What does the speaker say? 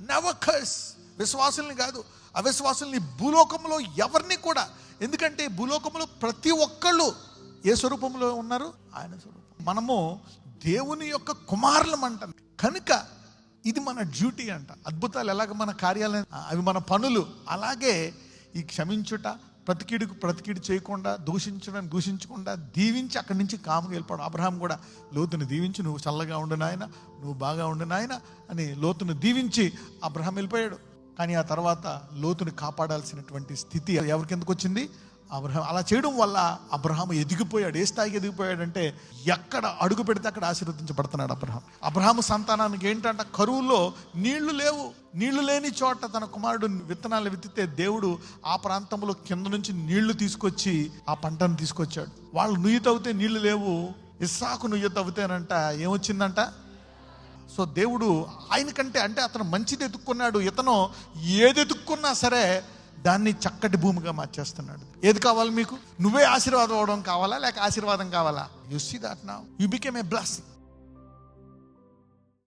Never curse. విశ్వాసుల్ని కాదు, అవిశ్వాసుల్ని, భూలోకంలో ఎవరిని కూడా. ఎందుకంటే భూలోకంలో ప్రతి ఒక్కళ్ళు ఏ స్వరూపంలో ఉన్నారు? ఆయన స్వరూపం. మనము దేవుని యొక్క కుమారులం అంటాం కనుక ఇది మన డ్యూటీ అంట. అద్భుతాలు ఎలాగ మన కార్యాలయం, అవి మన పనులు. అలాగే ఈ క్షమించుట, ప్రతికీడు చేయకుండా, దూషించకుండా దీవించి అక్కడి నుంచి కాముగా వెళ్ళిపోవడం. అబ్రహాం కూడా లోతుని దీవించి, నువ్వు చల్లగా ఉండు నాయన, నువ్వు బాగా ఉండు నాయన అని లోతును దీవించి అబ్రహాం వెళ్ళిపోయాడు. కానీ ఆ తర్వాత లోతుని కాపాడాల్సినటువంటి స్థితి ఎవరికి ఎందుకు వచ్చింది? అబ్రహాం. అలా చేయడం వల్ల అబ్రహాం ఎదిగిపోయాడు. ఏ స్థాయికి ఎదిగిపోయాడంటే ఎక్కడ అడుగు పెడితే అక్కడ ఆశీర్వదించబడుతున్నాడు అబ్రహాం. అబ్రహాము సంతానానికి ఏంటంటే కరువులో నీళ్లు లేవు. నీళ్లు లేని చోట తన కుమారుడు విత్తనాలు విత్తితే దేవుడు ఆ ప్రాంతంలో కింద నుంచి నీళ్లు తీసుకొచ్చి ఆ పంటను తీసుకొచ్చాడు. వాళ్ళు నుయ్యి తవ్వితే నీళ్లు లేవు, ఇస్సాకు నుయ్యి తవ్వితేనంట ఏమొచ్చిందంట? సో దేవుడు ఆయనకంటే, అంటే అతను మంచిది ఎత్తుక్కున్నాడు, ఇతను ఏది ఎత్తుక్కున్నా సరే దాన్ని చక్కటి భూమిగా మార్చేస్తున్నాడు. ఏది కావాలి మీకు? నువ్వే ఆశీర్వాదం అవడం కావాలా, లేక ఆశీర్వాదం కావాలా? You see that now you became a blessing.